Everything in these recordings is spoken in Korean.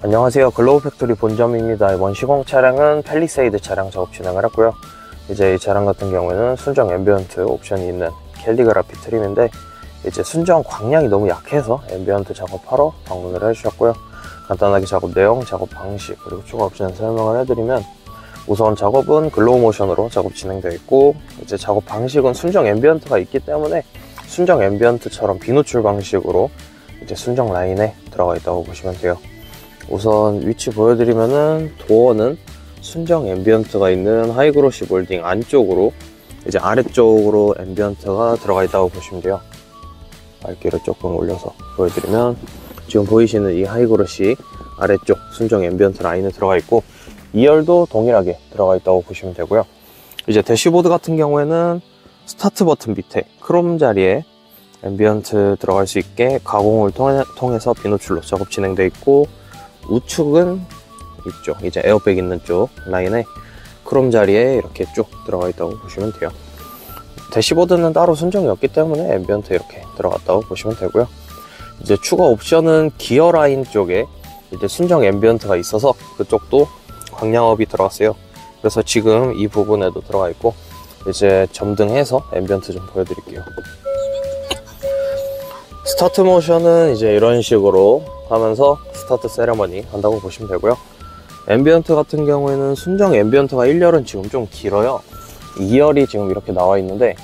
안녕하세요, 글로우 팩토리 본점입니다. 이번 시공 차량은 팰리세이드 차량 작업 진행을 했고요. 이제 이 차량 같은 경우에는 순정 앰비언트 옵션이 있는 캘리그라피 트림인데, 이제 순정 광량이 너무 약해서 앰비언트 작업하러 방문을 해주셨고요. 간단하게 작업 내용, 작업 방식, 그리고 추가 옵션 설명을 해드리면, 우선 작업은 글로우 모션으로 작업 진행되어 있고, 이제 작업 방식은 순정 앰비언트가 있기 때문에 순정 앰비언트처럼 비노출 방식으로 이제 순정 라인에 들어가 있다고 보시면 돼요. 우선 위치 보여드리면은, 도어는 순정 앰비언트가 있는 하이그로시 몰딩 안쪽으로, 이제 아래쪽으로 앰비언트가 들어가 있다고 보시면 돼요. 밝기를 조금 올려서 보여드리면, 지금 보이시는 이 하이그로시 아래쪽 순정 앰비언트 라인에 들어가 있고, 2열도 동일하게 들어가 있다고 보시면 되고요. 이제 대시보드 같은 경우에는 스타트 버튼 밑에 크롬 자리에 앰비언트 들어갈 수 있게 가공을 통해서 비노출로 작업 진행되어 있고, 우측은 이쪽, 이제 에어백 있는 쪽 라인에 크롬 자리에 이렇게 쭉 들어가 있다고 보시면 돼요. 대시보드는 따로 순정이 없기 때문에 앰비언트 이렇게 들어갔다고 보시면 되고요. 이제 추가 옵션은 기어 라인 쪽에 이제 순정 앰비언트가 있어서 그쪽도 광량업이 들어갔어요. 그래서 지금 이 부분에도 들어가 있고, 이제 점등해서 앰비언트 좀 보여드릴게요. 스타트 모션은 이제 이런 식으로 하면서 스타트 세레머니 한다고 보시면 되고요. 앰비언트 같은 경우에는 순정 앰비언트가 1열은 지금 좀 길어요. 2열이 지금 이렇게 나와 있는데,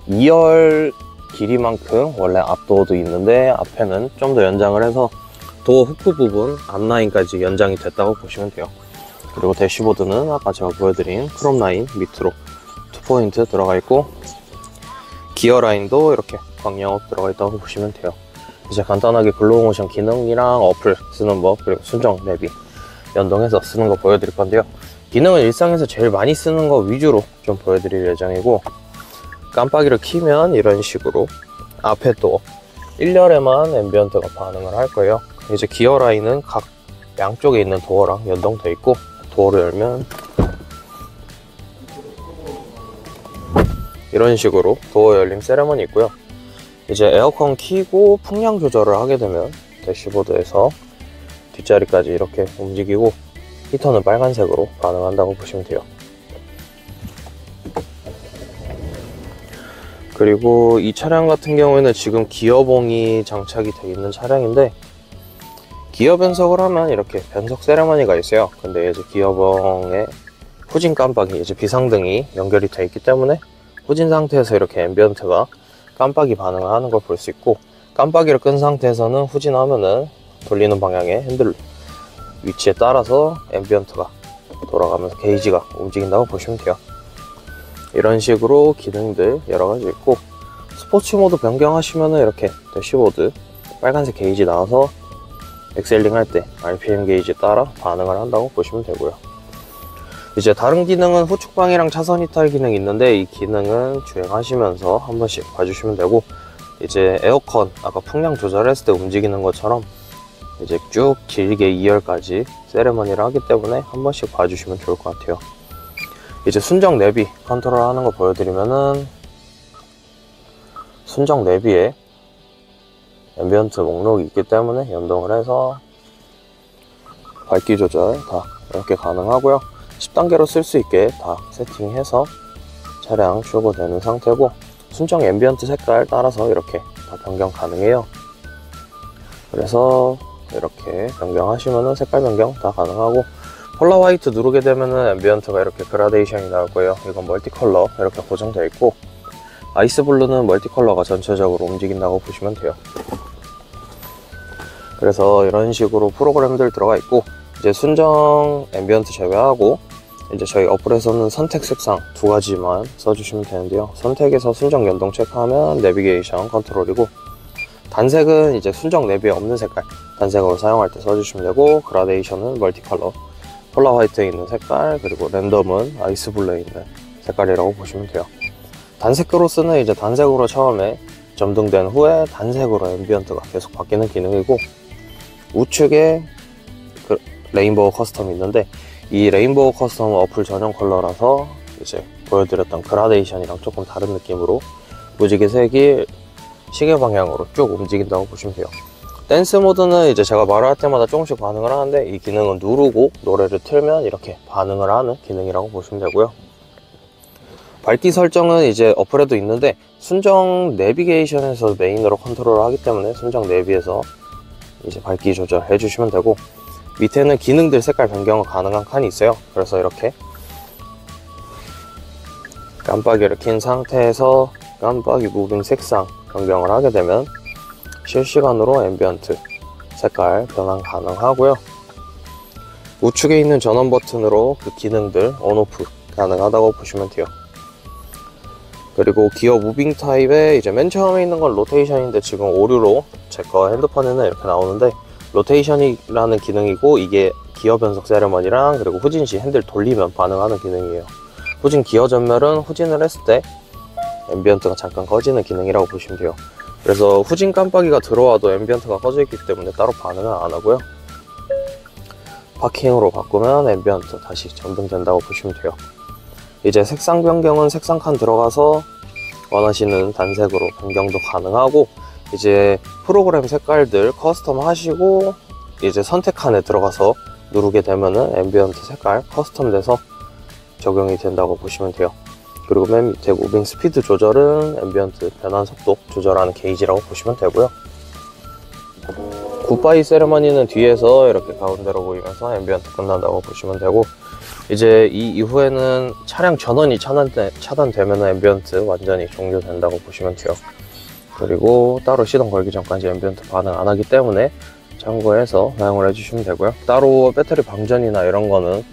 2열 길이만큼 원래 앞도어도 있는데 앞에는 좀 더 연장을 해서 도어 후크 부분 앞라인까지 연장이 됐다고 보시면 돼요. 그리고 대시보드는 아까 제가 보여드린 크롬 라인 밑으로 2포인트 들어가 있고, 기어 라인도 이렇게 광량업 들어가 있다고 보시면 돼요. 이제 간단하게 글로우 모션 기능이랑 어플 쓰는 법, 그리고 순정 내비 연동해서 쓰는 거 보여드릴 건데요. 기능은 일상에서 제일 많이 쓰는 거 위주로 좀 보여드릴 예정이고, 깜빡이를 켜면 이런 식으로 앞에 또 1열에만 앰비언트가 반응을 할 거예요. 이제 기어 라인은 각 양쪽에 있는 도어랑 연동되어 있고, 도어를 열면 이런 식으로 도어 열림 세레머니 있고요. 이제 에어컨 켜고 풍량 조절을 하게 되면 대시보드에서 뒷자리까지 이렇게 움직이고, 히터는 빨간색으로 반응한다고 보시면 돼요. 그리고 이 차량 같은 경우에는 지금 기어봉이 장착이 되어 있는 차량인데, 기어 변속을 하면 이렇게 변속 세레머니가 있어요. 근데 이제 기어봉에 후진 깜빡이, 이제 비상등이 연결이 되어 있기 때문에 후진 상태에서 이렇게 앰비언트가 깜빡이 반응을 하는 걸 볼 수 있고, 깜빡이를 끈 상태에서는 후진하면은 돌리는 방향의 핸들 위치에 따라서 앰비언트가 돌아가면서 게이지가 움직인다고 보시면 돼요. 이런 식으로 기능들 여러가지 있고, 스포츠 모드 변경하시면은 이렇게 대시보드 빨간색 게이지 나와서 엑셀링 할 때 RPM 게이지 따라 반응을 한다고 보시면 되고요. 이제 다른 기능은 후측방이랑 차선 이탈 기능이 있는데, 이 기능은 주행하시면서 한 번씩 봐주시면 되고, 이제 에어컨 아까 풍량 조절했을 때 움직이는 것처럼 이제 쭉 길게 2열까지 세레머니를 하기 때문에 한 번씩 봐주시면 좋을 것 같아요. 이제 순정 내비 컨트롤 하는 거 보여드리면은, 순정 내비에 앰비언트 목록이 있기 때문에 연동을 해서 밝기 조절 다 이렇게 가능하고요. 10단계로 쓸 수 있게 다 세팅해서 차량 출고되는 상태고, 순정 앰비언트 색깔 따라서 이렇게 다 변경 가능해요. 그래서 이렇게 변경하시면은 색깔 변경 다 가능하고, 폴라 화이트 누르게 되면은 앰비언트가 이렇게 그라데이션이 나올 거예요. 이건 멀티컬러 이렇게 고정되어 있고, 아이스 블루는 멀티컬러가 전체적으로 움직인다고 보시면 돼요. 그래서 이런 식으로 프로그램들 들어가 있고, 이제 순정 앰비언트 제외하고 이제 저희 어플에서는 선택 색상 두 가지만 써주시면 되는데요. 선택에서 순정 연동 체크하면 내비게이션 컨트롤이고, 단색은 이제 순정 내비에 없는 색깔 단색으로 사용할 때 써주시면 되고, 그라데이션은 멀티컬러 폴라 화이트에 있는 색깔, 그리고 랜덤은 아이스 블루에 있는 색깔이라고 보시면 돼요. 단색 크로스는 이제 단색으로 처음에 점등된 후에 단색으로 앰비언트가 계속 바뀌는 기능이고, 우측에 그 레인보우 커스텀이 있는데, 이 레인보우 커스텀은 어플 전용 컬러라서 이제 보여드렸던 그라데이션이랑 조금 다른 느낌으로 무지개 색이 시계 방향으로 쭉 움직인다고 보시면 돼요. 댄스 모드는 이제 제가 말할 때마다 조금씩 반응을 하는데, 이 기능은 누르고 노래를 틀면 이렇게 반응을 하는 기능이라고 보시면 되고요. 밝기 설정은 이제 어플에도 있는데, 순정 내비게이션에서 메인으로 컨트롤을 하기 때문에 순정 내비에서 이제 밝기 조절해 주시면 되고, 밑에는 기능들 색깔 변경이 가능한 칸이 있어요. 그래서 이렇게 깜빡이를 킨 상태에서 깜빡이 무빙 색상 변경을 하게 되면 실시간으로 앰비언트 색깔 변환 가능하고요. 우측에 있는 전원 버튼으로 그 기능들 온오프 가능하다고 보시면 돼요. 그리고 기어 무빙 타입에 이제 맨 처음에 있는 건 로테이션인데, 지금 오류로 제 거 핸드폰에는 이렇게 나오는데, 로테이션이라는 기능이고, 이게 기어 변속 세레머니랑 그리고 후진 시 핸들 돌리면 반응하는 기능이에요. 후진 기어 전멸은 후진을 했을 때 앰비언트가 잠깐 꺼지는 기능이라고 보시면 돼요. 그래서 후진 깜빡이가 들어와도 앰비언트가 꺼져 있기 때문에 따로 반응을 안 하고요. 파킹으로 바꾸면 앰비언트 다시 전등된다고 보시면 돼요. 이제 색상 변경은 색상 칸 들어가서 원하시는 단색으로 변경도 가능하고, 이제 프로그램 색깔들 커스텀 하시고 이제 선택 칸에 들어가서 누르게 되면은 앰비언트 색깔 커스텀 돼서 적용이 된다고 보시면 돼요. 그리고 맨 밑에 무빙 스피드 조절은 앰비언트 변환 속도 조절하는 게이지라고 보시면 되고요. 굿바이 세레머니는 뒤에서 이렇게 가운데로 보이면서 앰비언트 끝난다고 보시면 되고, 이제 이 이후에는 차량 전원이 차단되면 앰비언트 완전히 종료된다고 보시면 돼요. 그리고 따로 시동 걸기 전까지 앰비언트 반응 안 하기 때문에 참고해서 사용을 해주시면 되고요. 따로 배터리 방전이나 이런 거는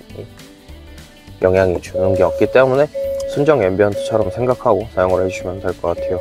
영향이 주는 게 없기 때문에 순정 앰비언트처럼 생각하고 사용을 해주시면 될 것 같아요.